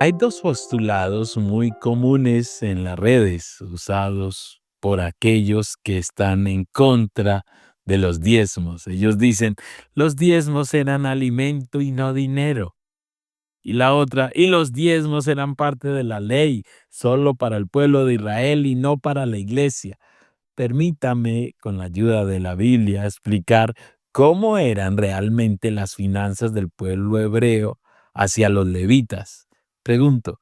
Hay dos postulados muy comunes en las redes, usados por aquellos que están en contra de los diezmos. Ellos dicen, los diezmos eran alimento y no dinero. Y la otra, y los diezmos eran parte de la ley, solo para el pueblo de Israel y no para la iglesia. Permítame, con la ayuda de la Biblia, explicar cómo eran realmente las finanzas del pueblo hebreo hacia los levitas. Pregunto,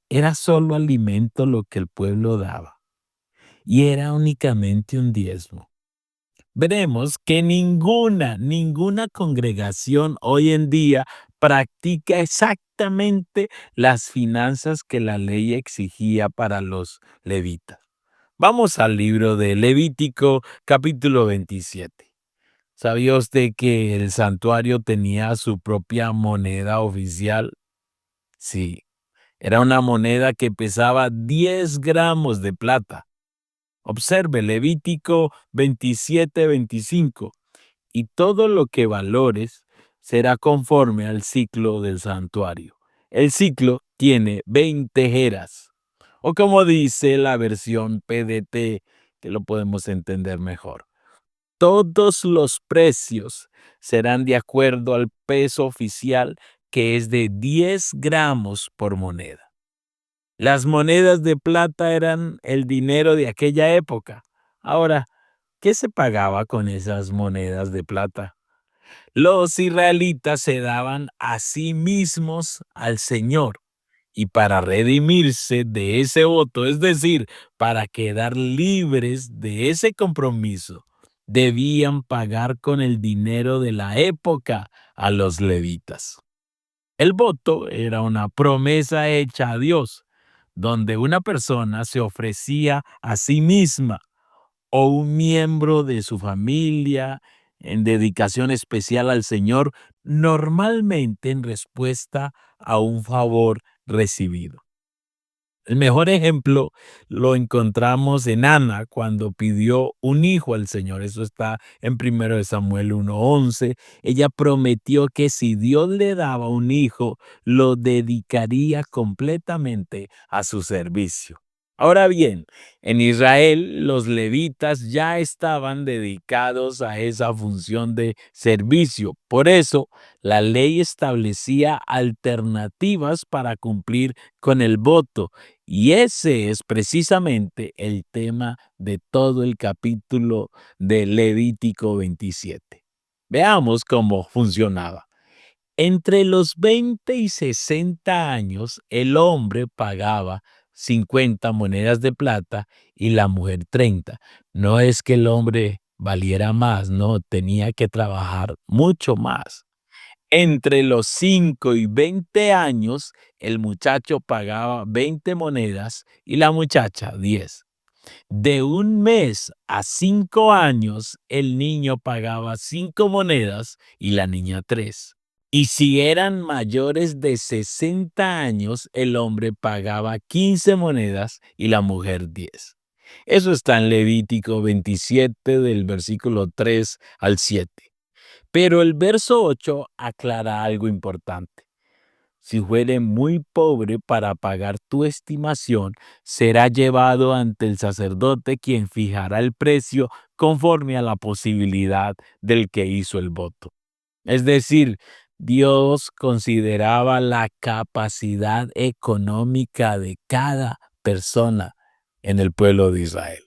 ¿era solo alimento lo que el pueblo daba? ¿Y era únicamente un diezmo? Veremos que ninguna congregación hoy en día practica exactamente las finanzas que la ley exigía para los levitas. Vamos al libro de Levítico, capítulo 27. ¿Sabía usted que el santuario tenía su propia moneda oficial? Sí, era una moneda que pesaba 10 gramos de plata. Observe Levítico 27-25. Y todo lo que valores será conforme al ciclo del santuario. El ciclo tiene 20 eras. O como dice la versión PDT, que lo podemos entender mejor. Todos los precios serán de acuerdo al peso oficial, que es de 10 gramos por moneda. Las monedas de plata eran el dinero de aquella época. Ahora, ¿qué se pagaba con esas monedas de plata? Los israelitas se daban a sí mismos al Señor, y para redimirse de ese voto, es decir, para quedar libres de ese compromiso, debían pagar con el dinero de la época a los levitas. El voto era una promesa hecha a Dios, donde una persona se ofrecía a sí misma o un miembro de su familia en dedicación especial al Señor, normalmente en respuesta a un favor recibido. El mejor ejemplo lo encontramos en Ana cuando pidió un hijo al Señor. Eso está en 1 Samuel 1:11. Ella prometió que si Dios le daba un hijo, lo dedicaría completamente a su servicio. Ahora bien, en Israel los levitas ya estaban dedicados a esa función de servicio. Por eso, la ley establecía alternativas para cumplir con el voto. Y ese es precisamente el tema de todo el capítulo de Levítico 27. Veamos cómo funcionaba. Entre los 20 y 60 años, el hombre pagaba 50 monedas de plata y la mujer 30. No es que el hombre valiera más, no, tenía que trabajar mucho más. Entre los 5 y 20 años, el muchacho pagaba 20 monedas y la muchacha 10. De un mes a 5 años, el niño pagaba 5 monedas y la niña 3. Y si eran mayores de 60 años, el hombre pagaba 15 monedas y la mujer 10. Eso está en Levítico 27 del versículo 3 al 7. Pero el verso 8 aclara algo importante. Si fuere muy pobre para pagar tu estimación, será llevado ante el sacerdote, quien fijará el precio conforme a la posibilidad del que hizo el voto. Es decir, Dios consideraba la capacidad económica de cada persona en el pueblo de Israel.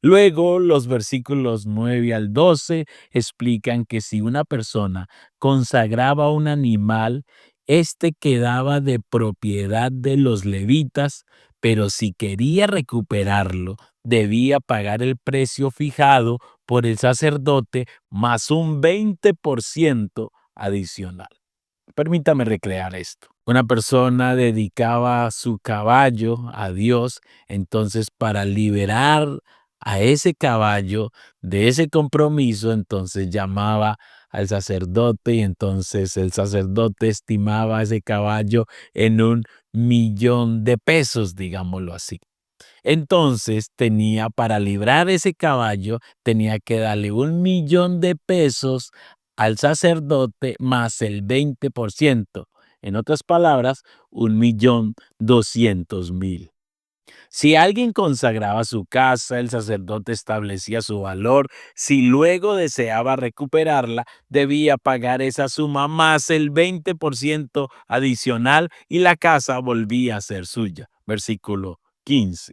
Luego, los versículos 9 al 12 explican que si una persona consagraba un animal, este quedaba de propiedad de los levitas, pero si quería recuperarlo, debía pagar el precio fijado por el sacerdote más un 20% adicional. Permítame recrear esto. Una persona dedicaba su caballo a Dios, entonces para liberar a ese caballo de ese compromiso, entonces llamaba al sacerdote y entonces el sacerdote estimaba ese caballo en 1 millón de pesos, digámoslo así. Entonces tenía, para librar ese caballo, tenía que darle 1 millón de pesos al sacerdote más el 20%. En otras palabras, 1.200.000. Si alguien consagraba su casa, el sacerdote establecía su valor. Si luego deseaba recuperarla, debía pagar esa suma más el 20% adicional y la casa volvía a ser suya. Versículo 15.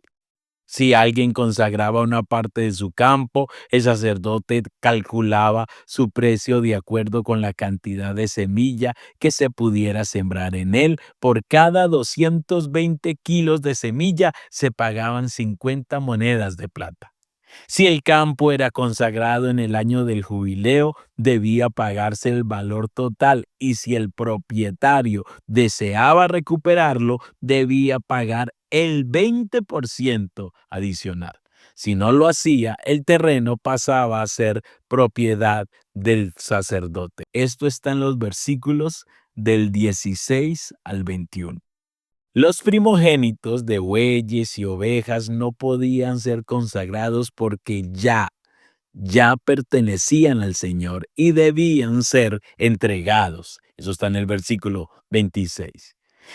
Si alguien consagraba una parte de su campo, el sacerdote calculaba su precio de acuerdo con la cantidad de semilla que se pudiera sembrar en él. Por cada 220 kilos de semilla se pagaban 50 monedas de plata. Si el campo era consagrado en el año del jubileo, debía pagarse el valor total, y si el propietario deseaba recuperarlo, debía pagar el 20% adicional. Si no lo hacía, el terreno pasaba a ser propiedad del sacerdote. Esto está en los versículos del 16 al 21. Los primogénitos de bueyes y ovejas no podían ser consagrados porque ya pertenecían al Señor y debían ser entregados. Eso está en el versículo 26.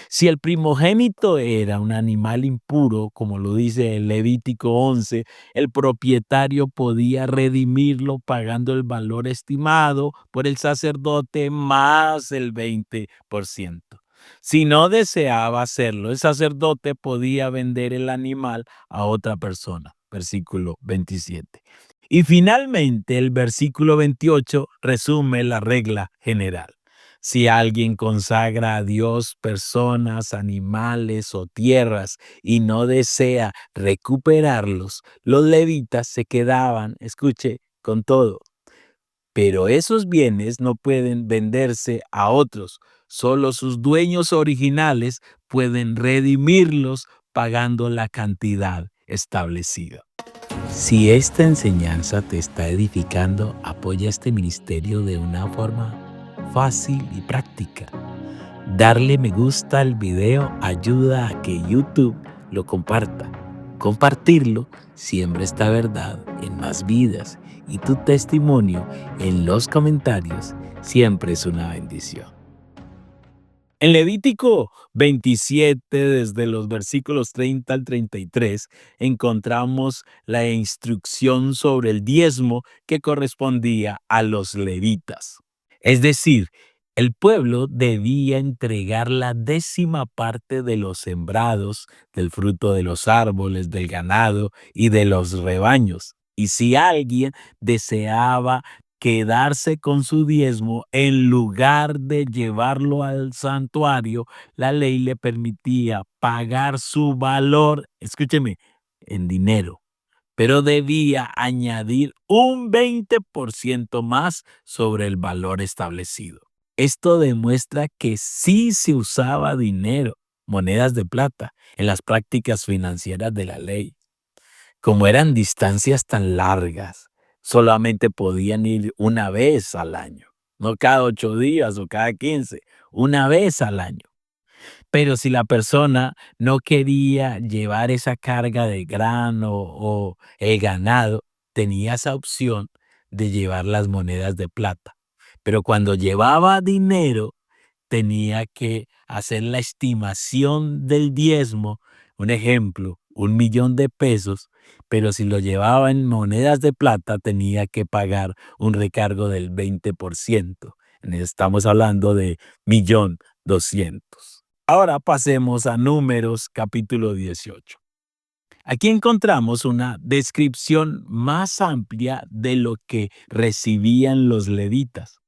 Si el primogénito era un animal impuro, como lo dice el Levítico 11, el propietario podía redimirlo pagando el valor estimado por el sacerdote más el 20%. Si no deseaba hacerlo, el sacerdote podía vender el animal a otra persona. Versículo 27. Y finalmente el versículo 28 resume la regla general. Si alguien consagra a Dios personas, animales o tierras y no desea recuperarlos, los levitas se quedaban, escuche, con todo. Pero esos bienes no pueden venderse a otros. Solo sus dueños originales pueden redimirlos pagando la cantidad establecida. Si esta enseñanza te está edificando, apoya este ministerio de una forma fácil y práctica. Darle me gusta al video ayuda a que YouTube lo comparta. Compartirlo siembra esta verdad en más vidas, y tu testimonio en los comentarios siempre es una bendición. En Levítico 27, desde los versículos 30 al 33, encontramos la instrucción sobre el diezmo que correspondía a los levitas. Es decir, el pueblo debía entregar la 10ª parte de los sembrados, del fruto de los árboles, del ganado y de los rebaños. Y si alguien deseaba quedarse con su diezmo, en lugar de llevarlo al santuario, la ley le permitía pagar su valor, escúcheme, en dinero, pero debía añadir un 20% más sobre el valor establecido. Esto demuestra que sí se usaba dinero, monedas de plata, en las prácticas financieras de la ley. Como eran distancias tan largas, solamente podían ir una vez al año, no cada 8 días o cada 15, una vez al año. Pero si la persona no quería llevar esa carga de grano o el ganado, tenía esa opción de llevar las monedas de plata. Pero cuando llevaba dinero, tenía que hacer la estimación del diezmo, un ejemplo, 1.000.000 de pesos, pero si lo llevaba en monedas de plata, tenía que pagar un recargo del 20%. Estamos hablando de 1.200.000. Ahora pasemos a Números capítulo 18. Aquí encontramos una descripción más amplia de lo que recibían los levitas.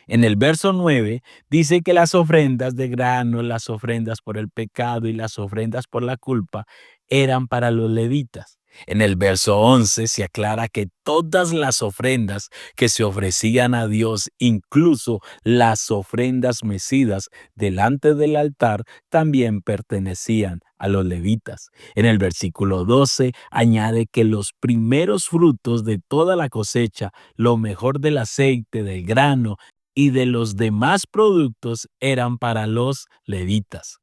En el verso 9 dice que las ofrendas de grano, las ofrendas por el pecado y las ofrendas por la culpa eran para los levitas. En el verso 11 se aclara que todas las ofrendas que se ofrecían a Dios, incluso las ofrendas mecidas delante del altar, también pertenecían a los levitas. En el versículo 12 añade que los primeros frutos de toda la cosecha, lo mejor del aceite, del grano y de los demás productos eran para los levitas.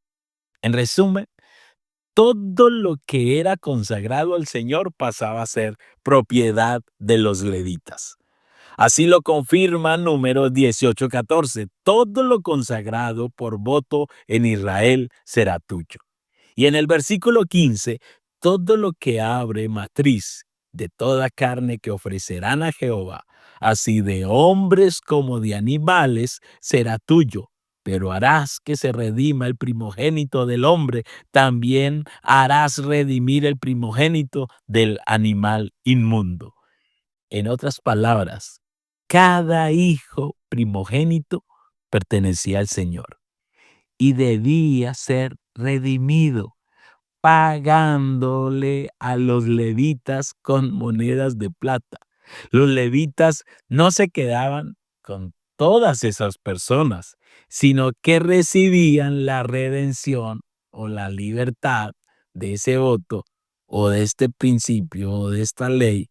En resumen, todo lo que era consagrado al Señor pasaba a ser propiedad de los levitas. Así lo confirma Números 18:14. Todo lo consagrado por voto en Israel será tuyo. Y en el versículo 15, todo lo que abre matriz de toda carne que ofrecerán a Jehová, así de hombres como de animales, será tuyo. Pero harás que se redima el primogénito del hombre, también harás redimir el primogénito del animal inmundo. En otras palabras, cada hijo primogénito pertenecía al Señor y debía ser redimido pagándole a los levitas con monedas de plata. Los levitas no se quedaban con todas esas personas, sino que recibían la redención o la libertad de ese voto o de este principio o de esta ley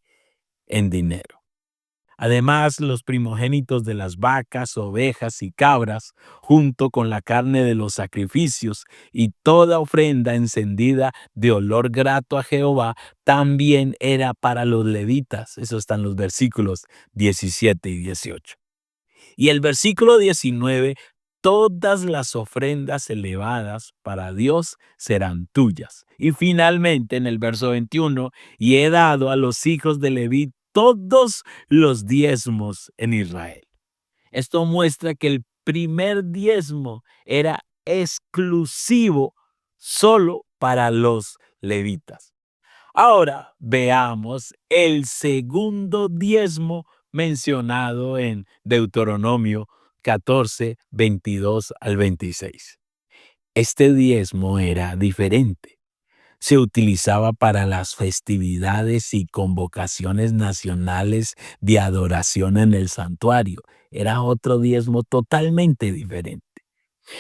en dinero. Además, los primogénitos de las vacas, ovejas y cabras, junto con la carne de los sacrificios y toda ofrenda encendida de olor grato a Jehová, también era para los levitas. Eso está en los versículos 17 y 18. Y el versículo 19, todas las ofrendas elevadas para Dios serán tuyas. Y finalmente en el verso 21, y he dado a los hijos de Leví todos los diezmos en Israel. Esto muestra que el primer diezmo era exclusivo solo para los levitas. Ahora veamos el segundo diezmo mencionado en Deuteronomio 14, 22 al 26. Este diezmo era diferente. Se utilizaba para las festividades y convocaciones nacionales de adoración en el santuario. Era otro diezmo totalmente diferente.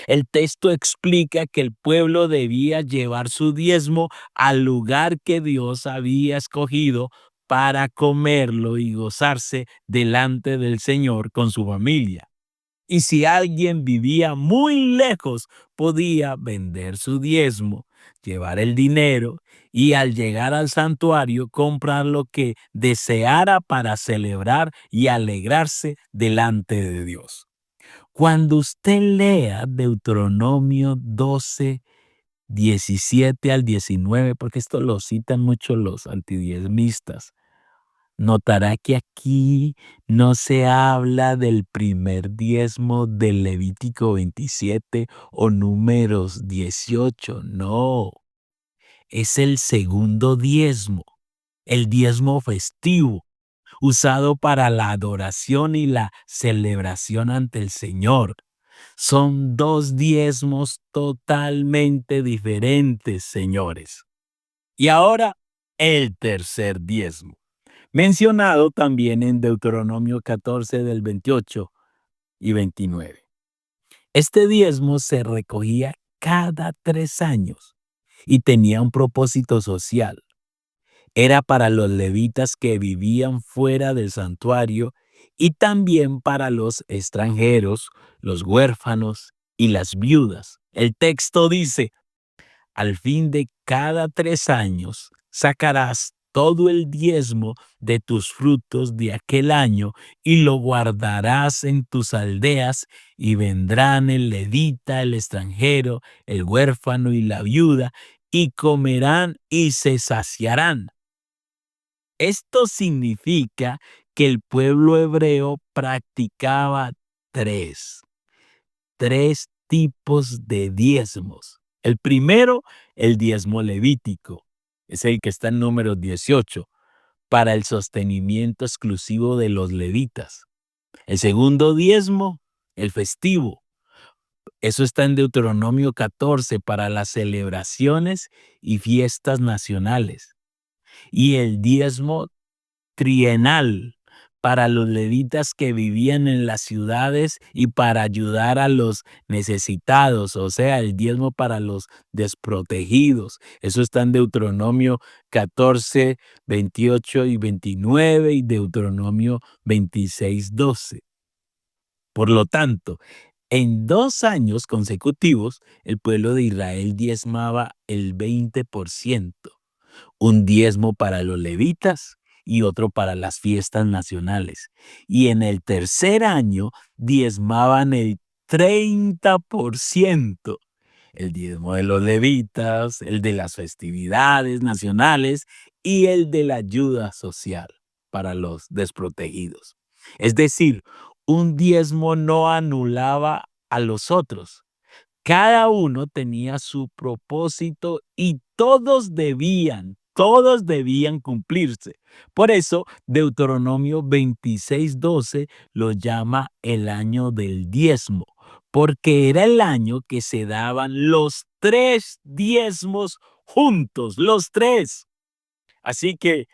El texto explica que el pueblo debía llevar su diezmo al lugar que Dios había escogido para comerlo y gozarse delante del Señor con su familia. Y si alguien vivía muy lejos, podía vender su diezmo, llevar el dinero y al llegar al santuario comprar lo que deseara para celebrar y alegrarse delante de Dios. Cuando usted lea Deuteronomio 12, 17 al 19, porque esto lo citan mucho los antidiezmistas, notará que aquí no se habla del primer diezmo del Levítico 27 o Números 18, no, es el segundo diezmo, el diezmo festivo, usado para la adoración y la celebración ante el Señor. Son dos diezmos totalmente diferentes, señores. Y ahora, el tercer diezmo, mencionado también en Deuteronomio 14 del 28 y 29. Este diezmo se recogía cada 3 años y tenía un propósito social. Era para los levitas que vivían fuera del santuario y también para los extranjeros, los huérfanos y las viudas. El texto dice, al fin de cada 3 años sacarás todo el diezmo de tus frutos de aquel año y lo guardarás en tus aldeas y vendrán el levita, el extranjero, el huérfano y la viuda y comerán y se saciarán. Esto significa que el pueblo hebreo practicaba tres, tres tipos de diezmos. El primero, el diezmo levítico, es el que está en Números 18, para el sostenimiento exclusivo de los levitas. El segundo diezmo, el festivo. Eso está en Deuteronomio 14 para las celebraciones y fiestas nacionales. Y el diezmo trienal para los levitas que vivían en las ciudades y para ayudar a los necesitados, o sea, el diezmo para los desprotegidos. Eso está en Deuteronomio 14, 28 y 29 y Deuteronomio 26, 12. Por lo tanto, en 2 años consecutivos, el pueblo de Israel diezmaba el 20%, un diezmo para los levitas y otro para las fiestas nacionales. Y en el tercer año diezmaban el 30%. El diezmo de los levitas, el de las festividades nacionales y el de la ayuda social para los desprotegidos. Es decir, un diezmo no anulaba a los otros. Cada uno tenía su propósito y todos debían cumplirse. Por eso, Deuteronomio 26:12 lo llama el año del diezmo, porque era el año que se daban los tres diezmos juntos, los tres. Así que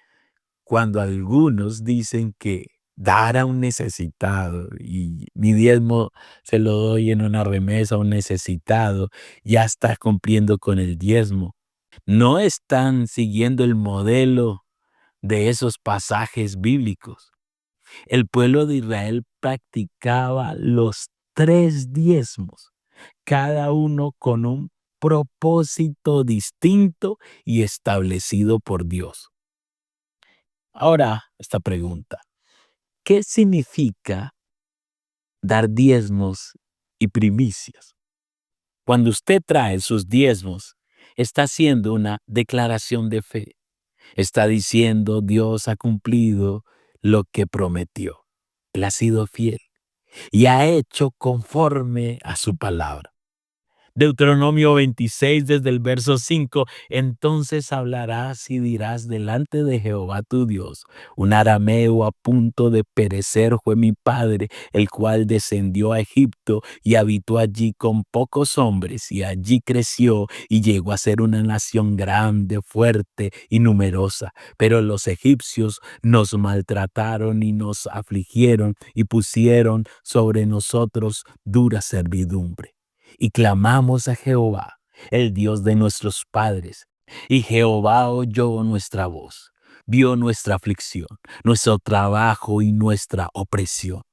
cuando algunos dicen que dar a un necesitado y mi diezmo se lo doy en una remesa a un necesitado, ya está cumpliendo con el diezmo. No están siguiendo el modelo de esos pasajes bíblicos. El pueblo de Israel practicaba los tres diezmos, cada uno con un propósito distinto y establecido por Dios. Ahora, esta pregunta. ¿Qué significa dar diezmos y primicias? Cuando usted trae sus diezmos, está haciendo una declaración de fe. Está diciendo, Dios ha cumplido lo que prometió. Él ha sido fiel y ha hecho conforme a su palabra. Deuteronomio 26 desde el verso 5, entonces hablarás y dirás delante de Jehová tu Dios, un arameo a punto de perecer fue mi padre, el cual descendió a Egipto y habitó allí con pocos hombres y allí creció y llegó a ser una nación grande, fuerte y numerosa. Pero los egipcios nos maltrataron y nos afligieron y pusieron sobre nosotros dura servidumbre. Y clamamos a Jehová, el Dios de nuestros padres, y Jehová oyó nuestra voz, vio nuestra aflicción, nuestro trabajo y nuestra opresión.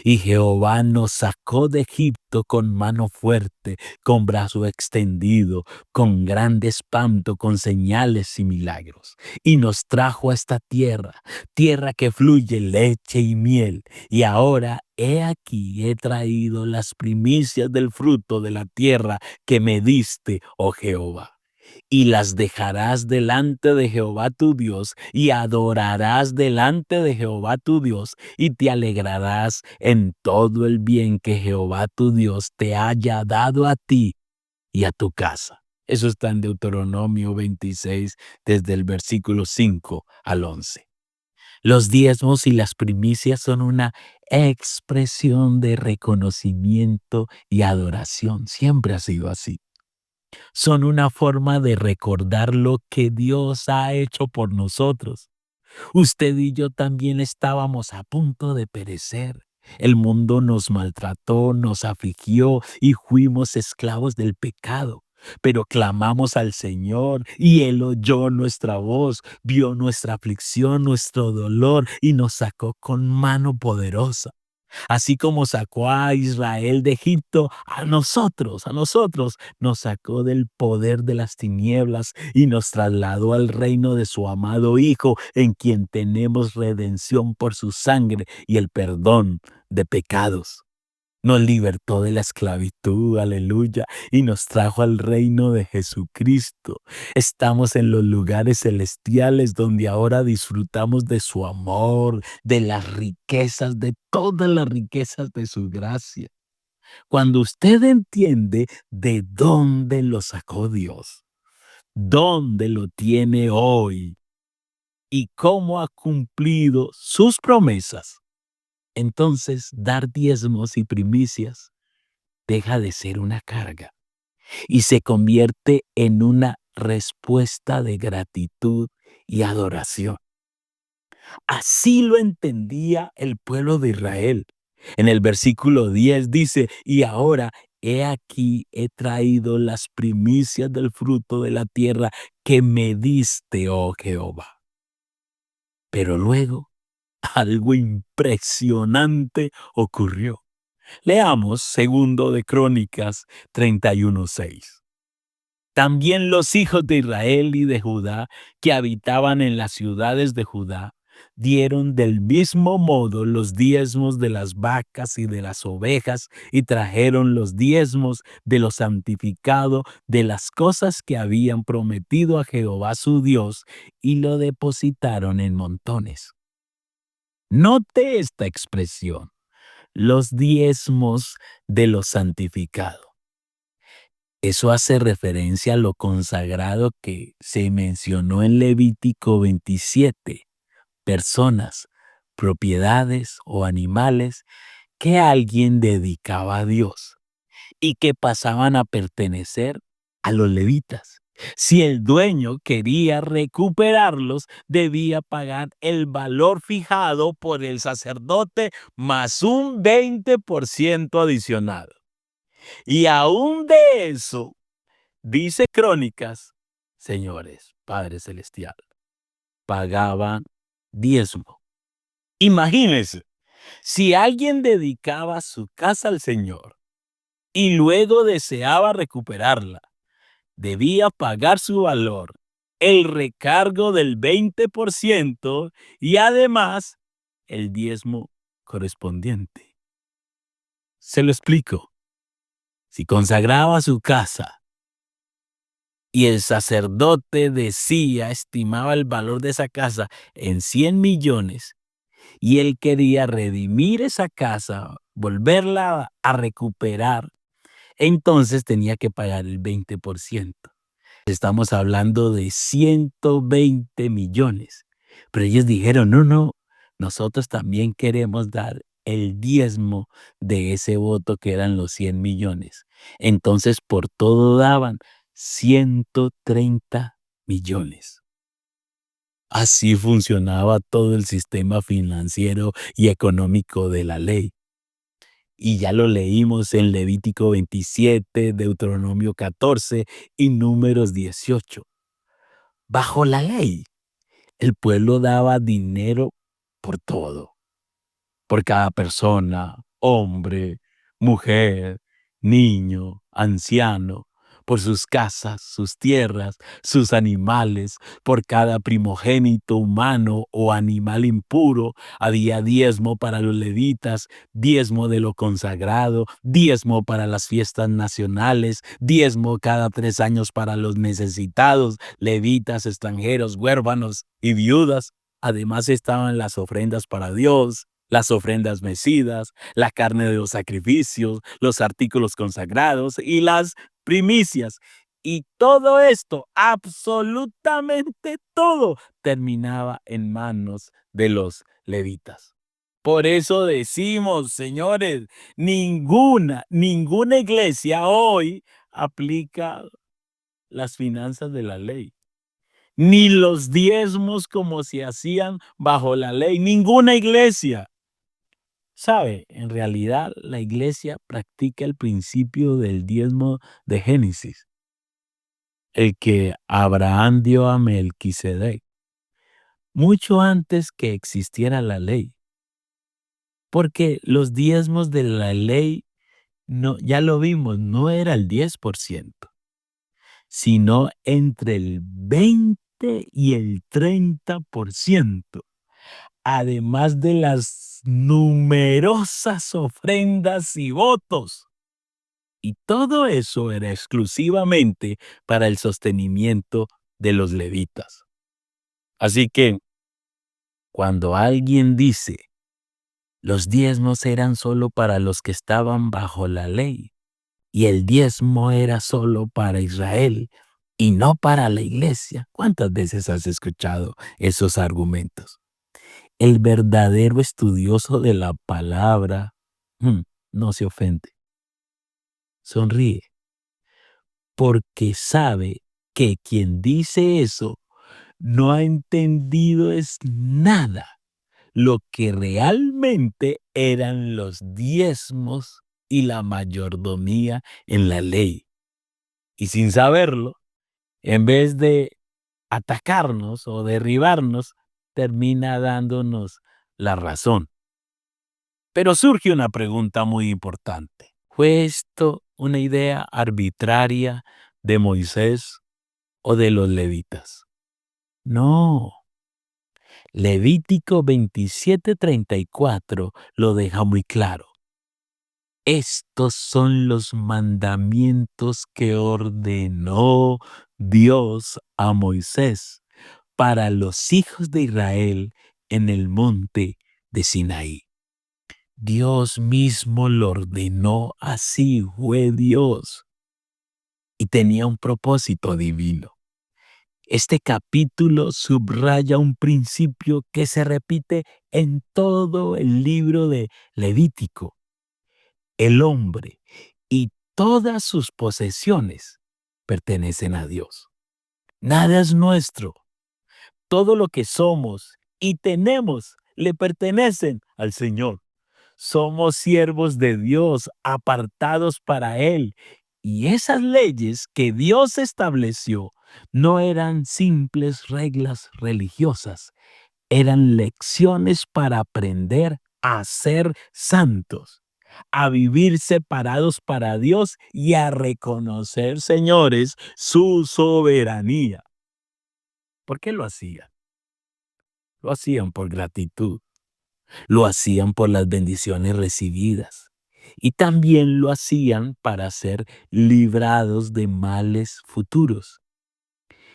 Y Jehová nos sacó de Egipto con mano fuerte, con brazo extendido, con grande espanto, con señales y milagros. Y nos trajo a esta tierra, tierra que fluye leche y miel. Y ahora he aquí he traído las primicias del fruto de la tierra que me diste, oh Jehová, y las dejarás delante de Jehová tu Dios, y adorarás delante de Jehová tu Dios, y te alegrarás en todo el bien que Jehová tu Dios te haya dado a ti y a tu casa. Eso está en Deuteronomio 26, desde el versículo 5 al 11. Los diezmos y las primicias son una expresión de reconocimiento y adoración. Siempre ha sido así. Son una forma de recordar lo que Dios ha hecho por nosotros. Usted y yo también estábamos a punto de perecer. El mundo nos maltrató, nos afligió y fuimos esclavos del pecado. Pero clamamos al Señor y Él oyó nuestra voz, vio nuestra aflicción, nuestro dolor y nos sacó con mano poderosa. Así como sacó a Israel de Egipto, a nosotros nos sacó del poder de las tinieblas y nos trasladó al reino de su amado Hijo, en quien tenemos redención por su sangre y el perdón de pecados. Nos libertó de la esclavitud, aleluya, y nos trajo al reino de Jesucristo. Estamos en los lugares celestiales donde ahora disfrutamos de su amor, de las riquezas, de todas las riquezas de su gracia. Cuando usted entiende de dónde lo sacó Dios, dónde lo tiene hoy y cómo ha cumplido sus promesas, entonces dar diezmos y primicias deja de ser una carga y se convierte en una respuesta de gratitud y adoración. Así lo entendía el pueblo de Israel. En el versículo 10 dice, y ahora he aquí he traído las primicias del fruto de la tierra que me diste, oh Jehová. Pero luego algo impresionante ocurrió. Leamos segundo de Crónicas 31:6. También los hijos de Israel y de Judá que habitaban en las ciudades de Judá dieron del mismo modo los diezmos de las vacas y de las ovejas, y trajeron los diezmos de lo santificado de las cosas que habían prometido a Jehová su Dios, y lo depositaron en montones. Note esta expresión, los diezmos de lo santificado. Eso hace referencia a lo consagrado que se mencionó en Levítico 27, personas, propiedades o animales que alguien dedicaba a Dios y que pasaban a pertenecer a los levitas. Si el dueño quería recuperarlos, debía pagar el valor fijado por el sacerdote más un 20% adicional. Y aún de eso, dice Crónicas, señores, Padre Celestial, pagaban diezmo. Imagínense, si alguien dedicaba su casa al Señor y luego deseaba recuperarla, debía pagar su valor, el recargo del 20% y además el diezmo correspondiente. Se lo explico. Si consagraba su casa y el sacerdote estimaba el valor de esa casa en 100 millones, y él quería redimir esa casa, volverla a recuperar, entonces tenía que pagar el 20%. Estamos hablando de 120 millones. Pero ellos dijeron, no, no, nosotros también queremos dar el diezmo de ese voto que eran los 100 millones. Entonces por todo daban 130 millones. Así funcionaba todo el sistema financiero y económico de la ley. Y ya lo leímos en Levítico 27, Deuteronomio 14 y Números 18. Bajo la ley, el pueblo daba dinero por todo, por cada persona, hombre, mujer, niño, anciano, por sus casas, sus tierras, sus animales, por cada primogénito humano o animal impuro. Había diezmo para los levitas, diezmo de lo consagrado, diezmo para las fiestas nacionales, diezmo cada 3 años para los necesitados, levitas, extranjeros, huérfanos y viudas. Además estaban las ofrendas para Dios, las ofrendas mecidas, la carne de los sacrificios, los artículos consagrados y las primicias. Y todo esto, absolutamente todo, terminaba en manos de los levitas. Por eso decimos, señores, ninguna iglesia hoy aplica las finanzas de la ley, ni los diezmos como se hacían bajo la ley, ninguna iglesia. Sabe, en realidad la iglesia practica el principio del diezmo de Génesis, el que Abraham dio a Melquisedec, mucho antes que existiera la ley, porque los diezmos de la ley, no, ya lo vimos, no era el 10%, sino entre el 20 y el 30%. Además de las numerosas ofrendas y votos. Y todo eso era exclusivamente para el sostenimiento de los levitas. Así que, cuando alguien dice, los diezmos eran solo para los que estaban bajo la ley, y el diezmo era solo para Israel, y no para la iglesia, ¿cuántas veces has escuchado esos argumentos? El verdadero estudioso de la palabra no se ofende, sonríe, porque sabe que quien dice eso no ha entendido es nada lo que realmente eran los diezmos y la mayordomía en la ley. Y sin saberlo, en vez de atacarnos o derribarnos, termina dándonos la razón. Pero surge una pregunta muy importante. ¿Fue esto una idea arbitraria de Moisés o de los levitas? No. Levítico 27:34 lo deja muy claro. Estos son los mandamientos que ordenó Dios a Moisés para los hijos de Israel en el monte de Sinaí. Dios mismo lo ordenó, así fue Dios, y tenía un propósito divino. Este capítulo subraya un principio que se repite en todo el libro de Levítico. El hombre y todas sus posesiones pertenecen a Dios. Nada es nuestro. Todo lo que somos y tenemos le pertenecen al Señor. Somos siervos de Dios, apartados para Él. Y esas leyes que Dios estableció no eran simples reglas religiosas, eran lecciones para aprender a ser santos, a vivir separados para Dios y a reconocer, señores, su soberanía. ¿Por qué lo hacían? Lo hacían por gratitud, lo hacían por las bendiciones recibidas y también lo hacían para ser librados de males futuros.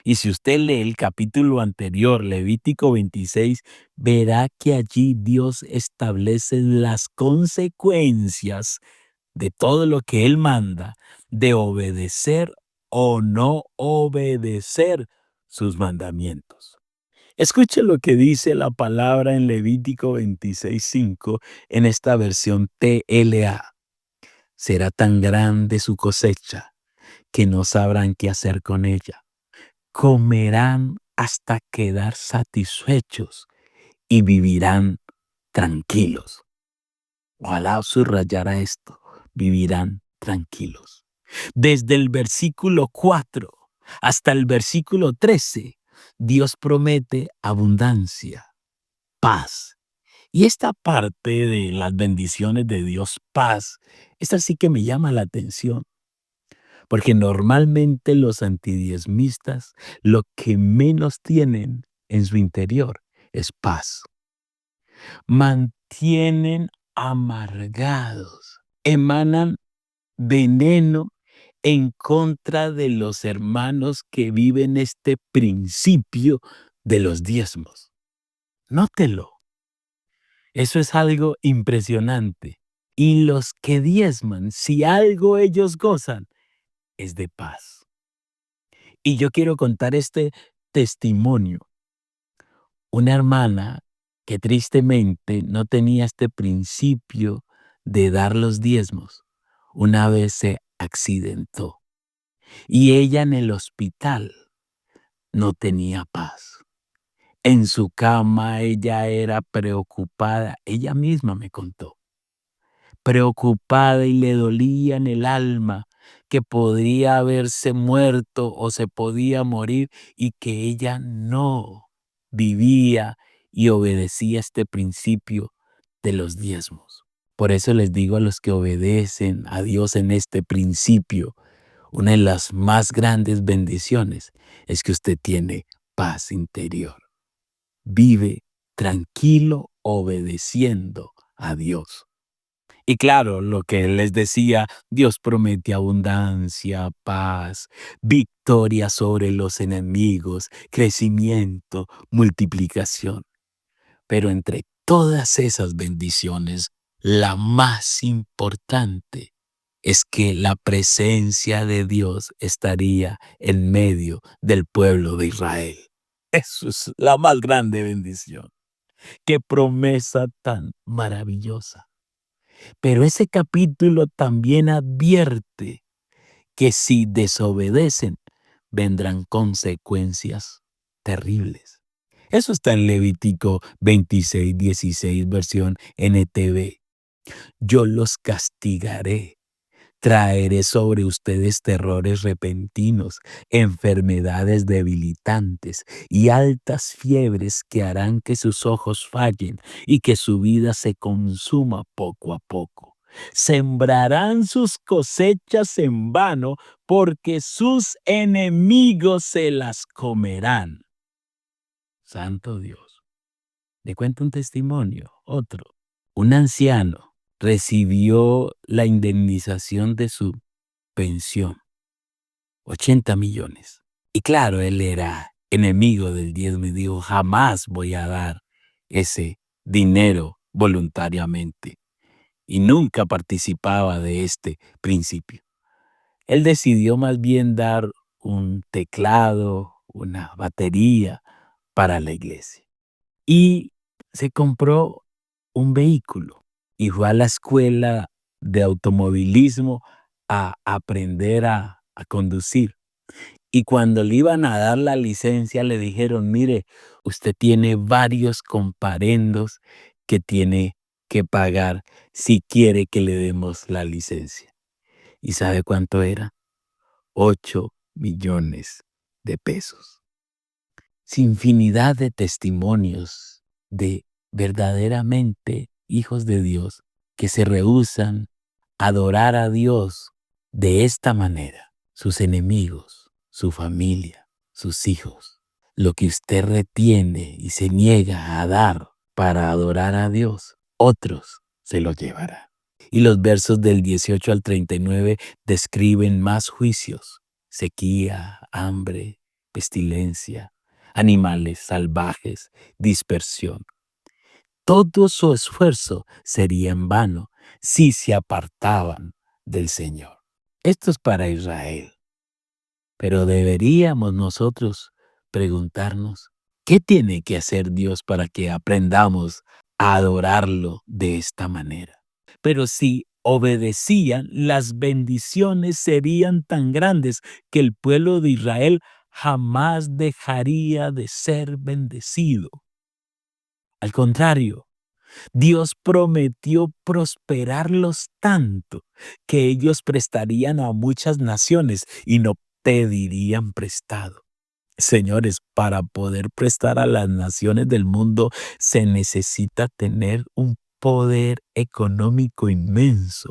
Y si usted lee el capítulo anterior, Levítico 26, verá que allí Dios establece las consecuencias de todo lo que Él manda, de obedecer o no obedecer sus mandamientos. Escuche lo que dice la palabra en Levítico 26:5 en esta versión TLA. Será tan grande su cosecha que no sabrán qué hacer con ella. Comerán hasta quedar satisfechos y vivirán tranquilos. Ojalá subrayara esto, vivirán tranquilos. Desde el versículo 4 hasta el versículo 13, Dios promete abundancia, paz. Y esta parte de las bendiciones de Dios, paz, esta sí que me llama la atención, porque normalmente los antidiezmistas lo que menos tienen en su interior es paz. Mantienen amargados, emanan veneno en contra de los hermanos que viven este principio de los diezmos. Nótelo, eso es algo impresionante. Y los que diezman, si algo ellos gozan, es de paz. Y yo quiero contar este testimonio. Una hermana que tristemente no tenía este principio de dar los diezmos, una vez se accidentó y ella en el hospital no tenía paz. En su cama ella era preocupada, ella misma me contó, preocupada y le dolía en el alma que podría haberse muerto o se podía morir y que ella no vivía y obedecía este principio de los diezmos. Por eso les digo a los que obedecen a Dios en este principio, una de las más grandes bendiciones es que usted tiene paz interior. Vive tranquilo obedeciendo a Dios. Y claro, lo que les decía, Dios promete abundancia, paz, victoria sobre los enemigos, crecimiento, multiplicación. Pero entre todas esas bendiciones, la más importante es que la presencia de Dios estaría en medio del pueblo de Israel. Eso es la más grande bendición. Qué promesa tan maravillosa. Pero ese capítulo también advierte que si desobedecen, vendrán consecuencias terribles. Eso está en Levítico 26:16, versión NTV. Yo los castigaré. Traeré sobre ustedes terrores repentinos, enfermedades debilitantes y altas fiebres que harán que sus ojos fallen y que su vida se consuma poco a poco. Sembrarán sus cosechas en vano porque sus enemigos se las comerán. Santo Dios. Le cuento un testimonio, otro. Un anciano recibió la indemnización de su pensión, 80 millones. Y claro, él era enemigo del diezmo y dijo, jamás voy a dar ese dinero voluntariamente. Y nunca participaba de este principio. Él decidió más bien dar un teclado, una batería para la iglesia. Y se compró un vehículo y fue a la escuela de automovilismo a aprender a conducir. Y cuando le iban a dar la licencia, le dijeron, mire, usted tiene varios comparendos que tiene que pagar si quiere que le demos la licencia. ¿Y sabe cuánto era? 8 millones de pesos. Infinidad de testimonios de verdaderamente hijos de Dios que se rehúsan a adorar a Dios de esta manera. Sus enemigos, su familia, sus hijos. Lo que usted retiene y se niega a dar para adorar a Dios, otros se lo llevarán. Y los versos del 18 al 39 describen más juicios: sequía, hambre, pestilencia, animales salvajes, dispersión. Todo su esfuerzo sería en vano si se apartaban del Señor. Esto es para Israel, pero deberíamos nosotros preguntarnos, ¿qué tiene que hacer Dios para que aprendamos a adorarlo de esta manera? Pero si obedecían, las bendiciones serían tan grandes que el pueblo de Israel jamás dejaría de ser bendecido. Al contrario, Dios prometió prosperarlos tanto que ellos prestarían a muchas naciones y no pedirían prestado. Señores, para poder prestar a las naciones del mundo se necesita tener un poder económico inmenso.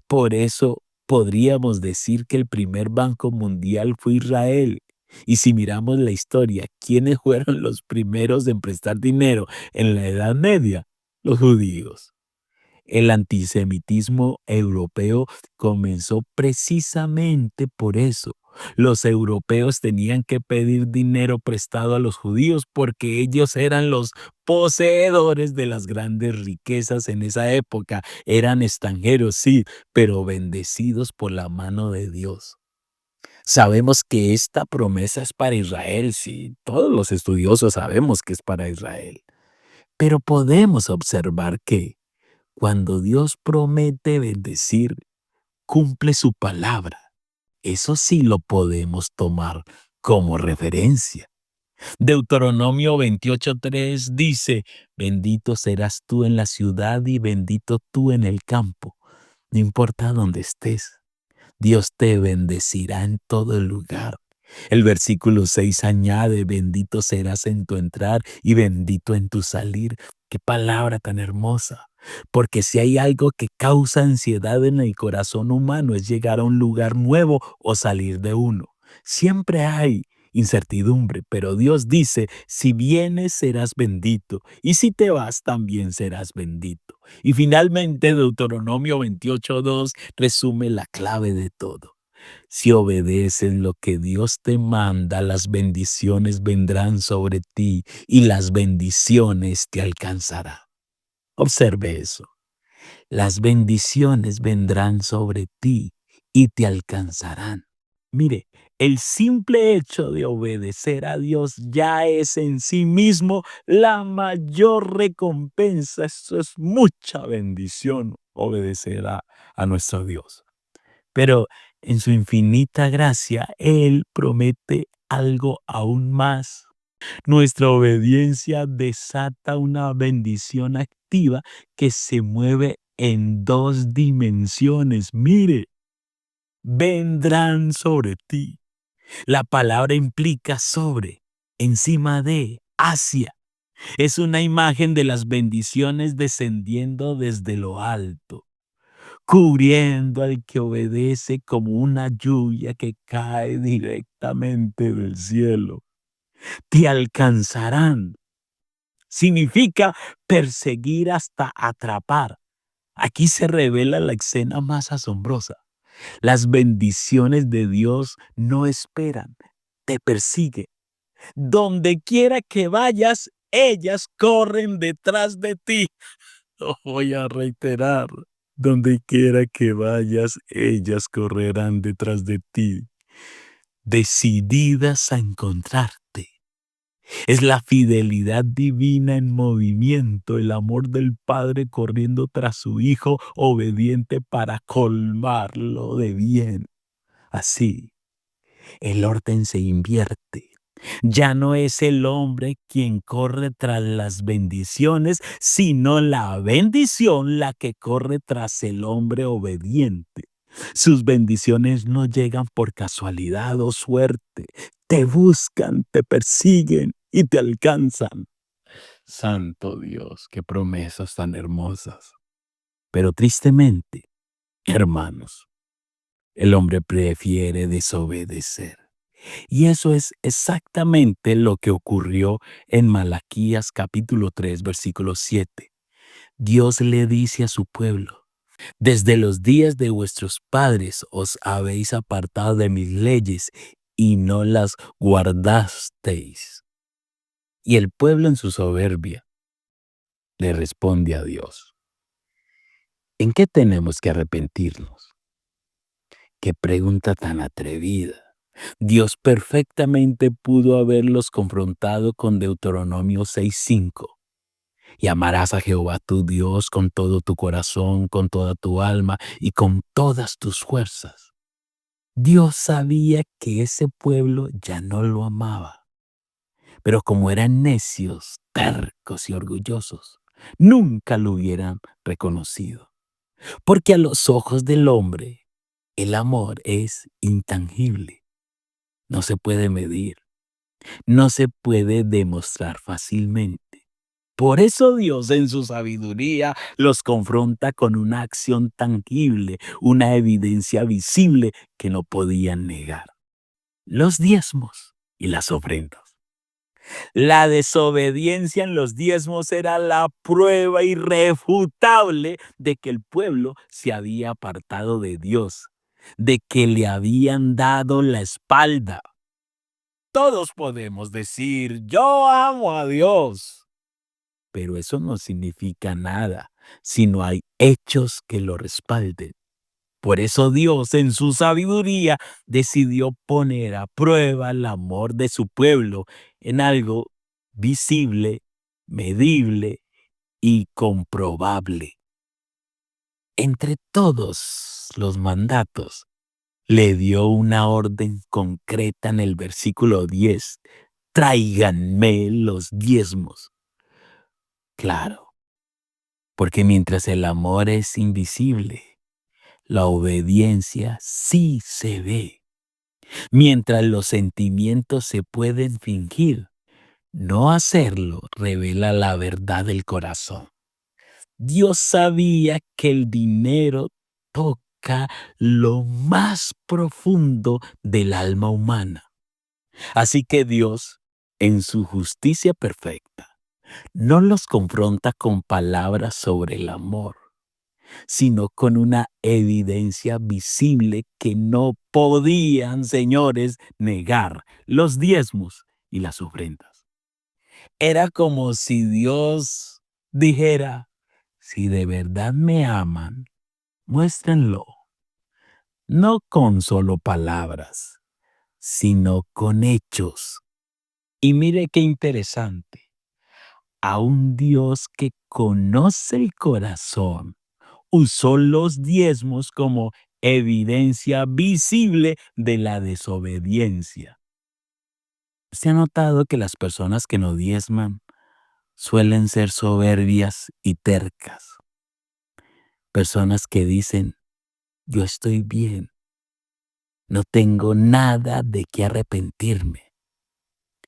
Por eso podríamos decir que el primer banco mundial fue Israel. Y si miramos la historia, ¿quiénes fueron los primeros en prestar dinero en la Edad Media? Los judíos. El antisemitismo europeo comenzó precisamente por eso. Los europeos tenían que pedir dinero prestado a los judíos porque ellos eran los poseedores de las grandes riquezas en esa época. Eran extranjeros, sí, pero bendecidos por la mano de Dios. Sabemos que esta promesa es para Israel, sí, todos los estudiosos sabemos que es para Israel, pero podemos observar que cuando Dios promete bendecir, cumple su palabra. Eso sí lo podemos tomar como referencia. Deuteronomio 28:3 dice, bendito serás tú en la ciudad y bendito tú en el campo. No importa dónde estés, Dios te bendecirá en todo lugar. El versículo 6 añade, bendito serás en tu entrar y bendito en tu salir. Qué palabra tan hermosa. Porque si hay algo que causa ansiedad en el corazón humano es llegar a un lugar nuevo o salir de uno. Siempre hay incertidumbre, pero Dios dice, si vienes serás bendito y si te vas también serás bendito. Y finalmente Deuteronomio 28:2 resume la clave de todo. Si obedeces lo que Dios te manda, las bendiciones vendrán sobre ti y las bendiciones te alcanzarán. Observe eso. Las bendiciones vendrán sobre ti y te alcanzarán. Mire, el simple hecho de obedecer a Dios ya es en sí mismo la mayor recompensa. Eso es mucha bendición, obedecer a nuestro Dios. Pero en su infinita gracia, Él promete algo aún más. Nuestra obediencia desata una bendición activa que se mueve en 2 dimensiones. Mire, vendrán sobre ti. La palabra implica sobre, encima de, hacia. Es una imagen de las bendiciones descendiendo desde lo alto, cubriendo al que obedece como una lluvia que cae directamente del cielo. Te alcanzarán. Significa perseguir hasta atrapar. Aquí se revela la escena más asombrosa. Las bendiciones de Dios no esperan, te persiguen. Donde quiera que vayas, ellas corren detrás de ti. Lo voy a reiterar. Donde quiera que vayas, ellas correrán detrás de ti, decididas a encontrarte. Es la fidelidad divina en movimiento, el amor del Padre corriendo tras su Hijo obediente para colmarlo de bien. Así, el orden se invierte. Ya no es el hombre quien corre tras las bendiciones, sino la bendición la que corre tras el hombre obediente. Sus bendiciones no llegan por casualidad o suerte. Te buscan, te persiguen y te alcanzan. Santo Dios, qué promesas tan hermosas. Pero tristemente, hermanos, el hombre prefiere desobedecer. Y eso es exactamente lo que ocurrió en Malaquías capítulo 3, versículo 7. Dios le dice a su pueblo: desde los días de vuestros padres os habéis apartado de mis leyes y no las guardasteis. Y el pueblo en su soberbia le responde a Dios: ¿en qué tenemos que arrepentirnos? Qué pregunta tan atrevida. Dios perfectamente pudo haberlos confrontado con Deuteronomio 6:5. Y amarás a Jehová tu Dios con todo tu corazón, con toda tu alma y con todas tus fuerzas. Dios sabía que ese pueblo ya no lo amaba, pero como eran necios, tercos y orgullosos, nunca lo hubieran reconocido. Porque a los ojos del hombre, el amor es intangible, no se puede medir, no se puede demostrar fácilmente. Por eso Dios en su sabiduría los confronta con una acción tangible, una evidencia visible que no podían negar: los diezmos y las ofrendas. La desobediencia en los diezmos era la prueba irrefutable de que el pueblo se había apartado de Dios, de que le habían dado la espalda. Todos podemos decir: yo amo a Dios. Pero eso no significa nada si no hay hechos que lo respalden. Por eso Dios, en su sabiduría, decidió poner a prueba el amor de su pueblo en algo visible, medible y comprobable. Entre todos los mandatos, le dio una orden concreta en el versículo 10: tráiganme los diezmos. Claro, porque mientras el amor es invisible, la obediencia sí se ve. Mientras los sentimientos se pueden fingir, no hacerlo revela la verdad del corazón. Dios sabía que el dinero toca lo más profundo del alma humana. Así que Dios, en su justicia perfecta, no los confronta con palabras sobre el amor, sino con una evidencia visible que no podían, señores, negar: los diezmos y las ofrendas. Era como si Dios dijera: si de verdad me aman, muéstrenlo, no con solo palabras, sino con hechos. Y mire qué interesante: a un Dios que conoce el corazón, usó los diezmos como evidencia visible de la desobediencia. ¿Se ha notado que las personas que no diezman suelen ser soberbias y tercas? Personas que dicen: yo estoy bien, no tengo nada de qué arrepentirme.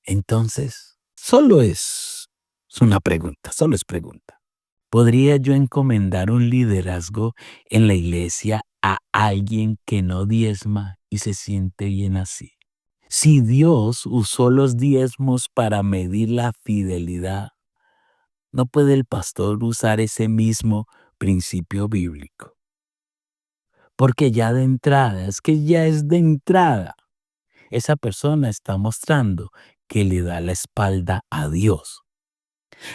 Entonces, es una pregunta, solo es pregunta. ¿Podría yo encomendar un liderazgo en la iglesia a alguien que no diezma y se siente bien así? Si Dios usó los diezmos para medir la fidelidad, no puede el pastor usar ese mismo principio bíblico. Porque ya de entrada, es que ya es de entrada, esa persona está mostrando que le da la espalda a Dios.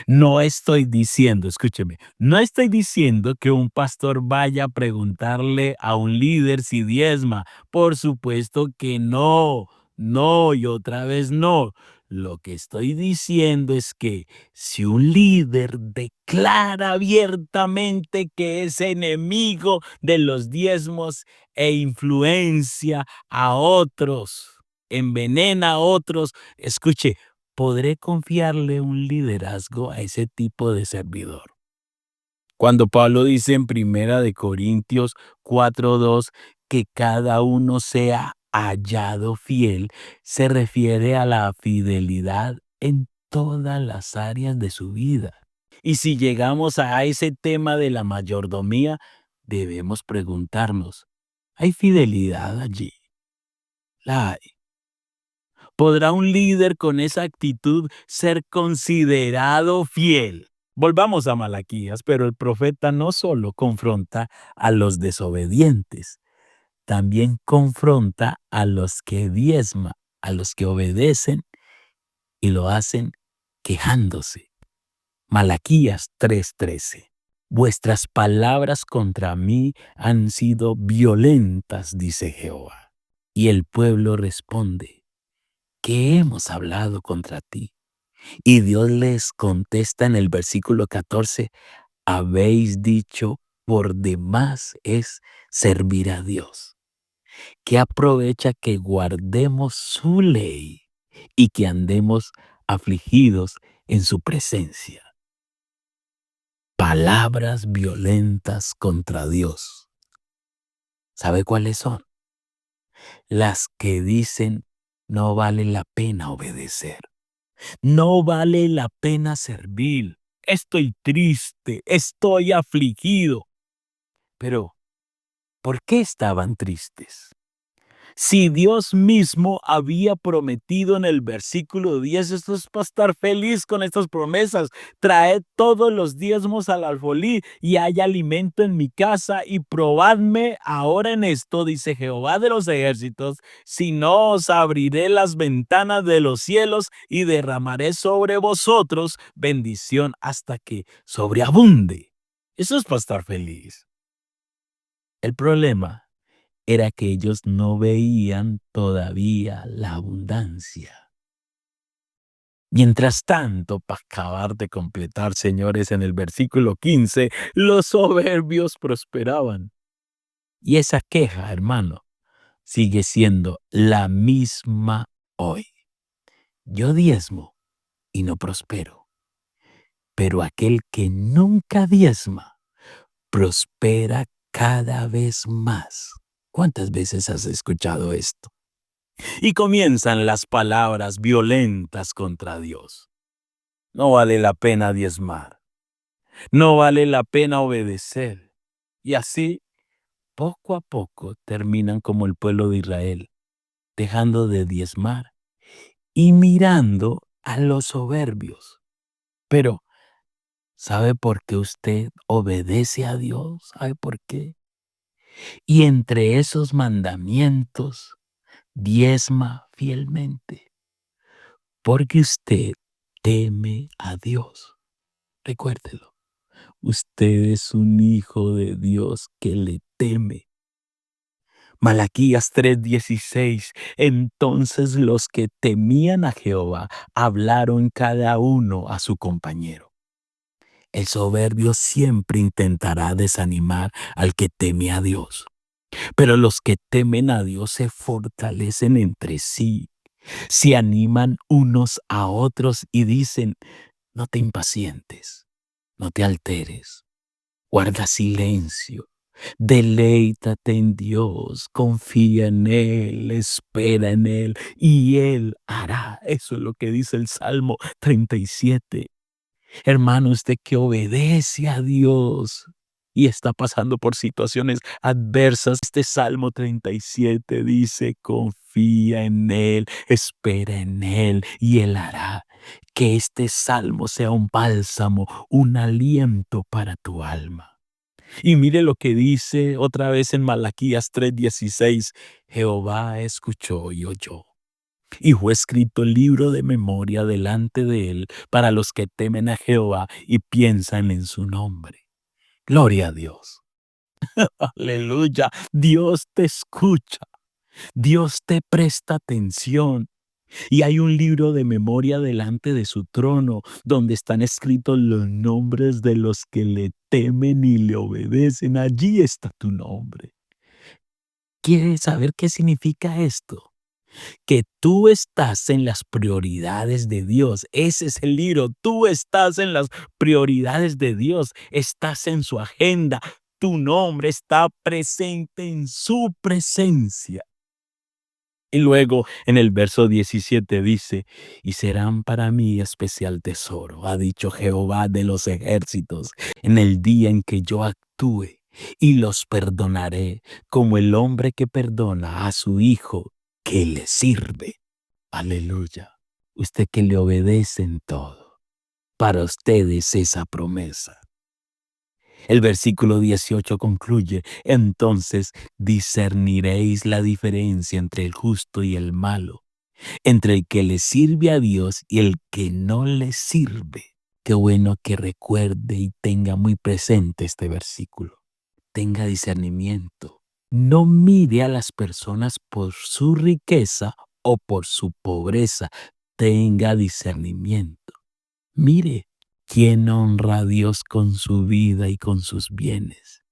No estoy diciendo, escúcheme, no estoy diciendo que un pastor vaya a preguntarle a un líder si diezma. Por supuesto que no, no y otra vez no. Lo que estoy diciendo es que si un líder declara abiertamente que es enemigo de los diezmos e influencia a otros, envenena a otros, escuche, ¿podré confiarle un liderazgo a ese tipo de servidor? Cuando Pablo dice en Primera de Corintios 4:2 que cada uno sea hallado fiel, se refiere a la fidelidad en todas las áreas de su vida. Y si llegamos a ese tema de la mayordomía, debemos preguntarnos, ¿hay fidelidad allí? La hay. ¿Podrá un líder con esa actitud ser considerado fiel? Volvamos a Malaquías, pero el profeta no solo confronta a los desobedientes, también confronta a los que diezman, a los que obedecen y lo hacen quejándose. Malaquías 3:13. Vuestras palabras contra mí han sido violentas, dice Jehová. Y el pueblo responde, ¿qué hemos hablado contra ti? Y Dios les contesta en el versículo 14, habéis dicho, por demás es servir a Dios. ¿Qué aprovecha que guardemos su ley y que andemos afligidos en su presencia? Palabras violentas contra Dios. ¿Sabe cuáles son? Las que dicen no vale la pena obedecer. No vale la pena servir. Estoy triste, estoy afligido. Pero, ¿por qué estaban tristes? Si Dios mismo había prometido en el versículo 10, esto es para estar feliz con estas promesas. Traed todos los diezmos al alfolí y hay alimento en mi casa y probadme ahora en esto, dice Jehová de los ejércitos, si no os abriré las ventanas de los cielos y derramaré sobre vosotros bendición hasta que sobreabunde. Eso es para estar feliz. El problema era que ellos no veían todavía la abundancia. Mientras tanto, para acabar de completar, señores, en el versículo 15, los soberbios prosperaban. Y esa queja, hermano, sigue siendo la misma hoy. Yo diezmo y no prospero, pero aquel que nunca diezma, prospera cada vez más. ¿Cuántas veces has escuchado esto? Y comienzan las palabras violentas contra Dios. No vale la pena diezmar. No vale la pena obedecer. Y así, poco a poco, terminan como el pueblo de Israel, dejando de diezmar y mirando a los soberbios. Pero, ¿sabe por qué usted obedece a Dios? ¿Sabe por qué? Y entre esos mandamientos, diezma fielmente. Porque usted teme a Dios. Recuérdelo. Usted es un hijo de Dios que le teme. Malaquías 3:16. Entonces los que temían a Jehová hablaron cada uno a su compañero. El soberbio siempre intentará desanimar al que teme a Dios. Pero los que temen a Dios se fortalecen entre sí, se animan unos a otros y dicen, no te impacientes, no te alteres, guarda silencio, deleítate en Dios, confía en Él, espera en Él y Él hará. Eso es lo que dice el Salmo 37. Hermano, usted que obedece a Dios y está pasando por situaciones adversas, este Salmo 37 dice, confía en Él, espera en Él y Él hará. Que este salmo sea un bálsamo, un aliento para tu alma. Y mire lo que dice otra vez en Malaquías 3:16. Jehová escuchó y oyó. Y fue escrito el libro de memoria delante de él para los que temen a Jehová y piensan en su nombre. Gloria a Dios. Aleluya. Dios te escucha. Dios te presta atención. Y hay un libro de memoria delante de su trono donde están escritos los nombres de los que le temen y le obedecen. Allí está tu nombre. ¿Quieres saber qué significa esto? Que tú estás en las prioridades de Dios. Ese es el libro. Tú estás en las prioridades de Dios. Estás en su agenda. Tu nombre está presente en su presencia. Y luego en el verso 17 dice, y serán para mí especial tesoro, ha dicho Jehová de los ejércitos, en el día en que yo actúe, y los perdonaré como el hombre que perdona a su hijo que le sirve. Aleluya. Usted que le obedece en todo. Para ustedes esa promesa. El versículo 18 concluye, entonces discerniréis la diferencia entre el justo y el malo, entre el que le sirve a Dios y el que no le sirve. Qué bueno que recuerde y tenga muy presente este versículo. Tenga discernimiento. No mire a las personas por su riqueza o por su pobreza. Tenga discernimiento. Mire quién honra a Dios con su vida y con sus bienes.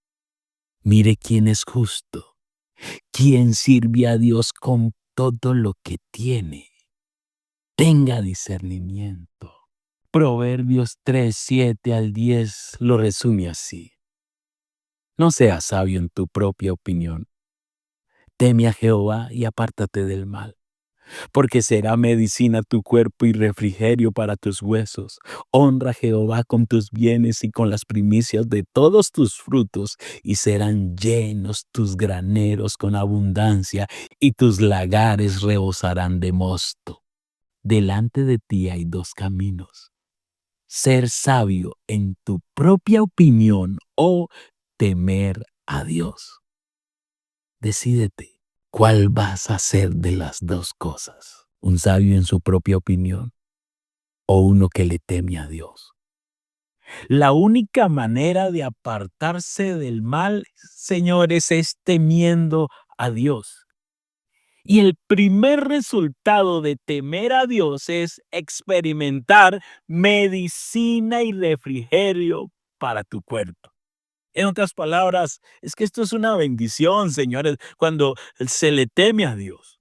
Mire quién es justo, quién sirve a Dios con todo lo que tiene. Tenga discernimiento. Proverbios 3:7 al 10 lo resume así. No seas sabio en tu propia opinión. Teme a Jehová y apártate del mal, porque será medicina tu cuerpo y refrigerio para tus huesos. Honra a Jehová con tus bienes y con las primicias de todos tus frutos, y serán llenos tus graneros con abundancia, y tus lagares rebosarán de mosto. Delante de ti hay dos caminos: ser sabio en tu propia opinión o temer a Dios. Decídete. ¿Cuál vas a hacer de las dos cosas? ¿Un sabio en su propia opinión o uno que le teme a Dios? La única manera de apartarse del mal, señores, es temiendo a Dios. Y el primer resultado de temer a Dios es experimentar medicina y refrigerio para tu cuerpo. En otras palabras, es que esto es una bendición, señores, cuando se le teme a Dios.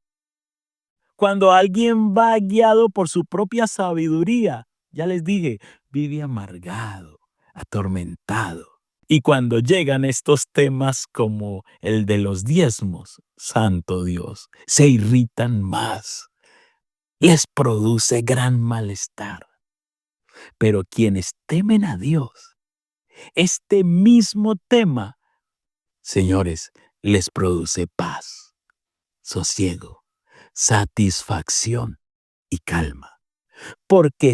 Cuando alguien va guiado por su propia sabiduría, ya les dije, vive amargado, atormentado. Y cuando llegan estos temas como el de los diezmos, santo Dios, se irritan más, les produce gran malestar. Pero quienes temen a Dios, este mismo tema, señores, les produce paz, sosiego, satisfacción y calma. Porque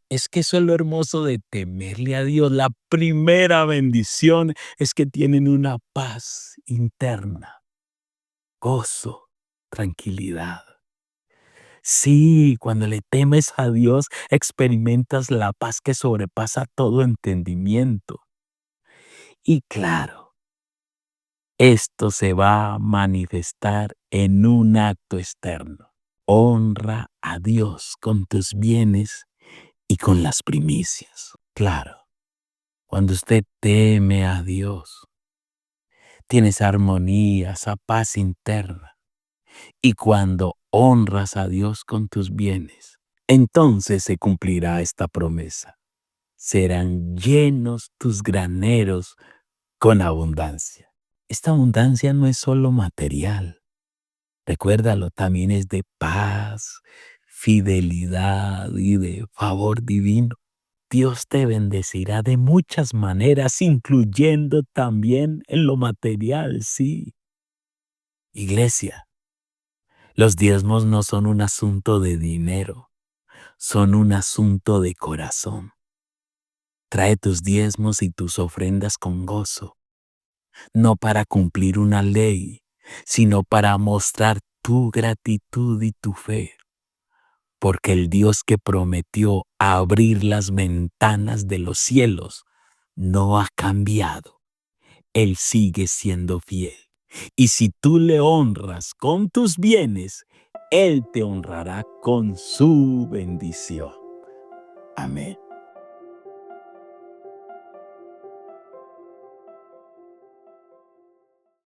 es que eso es lo hermoso de temerle a Dios. La primera bendición es que tienen una paz interna, gozo, tranquilidad. Sí, cuando le temes a Dios, experimentas la paz que sobrepasa todo entendimiento. Y claro, esto se va a manifestar en un acto externo. Honra a Dios con tus bienes y con las primicias. Claro, cuando usted teme a Dios, tienes armonía, esa paz interna. Y cuando honras a Dios con tus bienes, entonces se cumplirá esta promesa. Serán llenos tus graneros con abundancia. Esta abundancia no es solo material. Recuérdalo, también es de paz, fidelidad y de favor divino. Dios te bendecirá de muchas maneras, incluyendo también en lo material, sí. Iglesia, los diezmos no son un asunto de dinero, son un asunto de corazón. Trae tus diezmos y tus ofrendas con gozo, no para cumplir una ley, sino para mostrar tu gratitud y tu fe, porque el Dios que prometió abrir las ventanas de los cielos no ha cambiado. Él sigue siendo fiel. Y si tú le honras con tus bienes, Él te honrará con su bendición. Amén.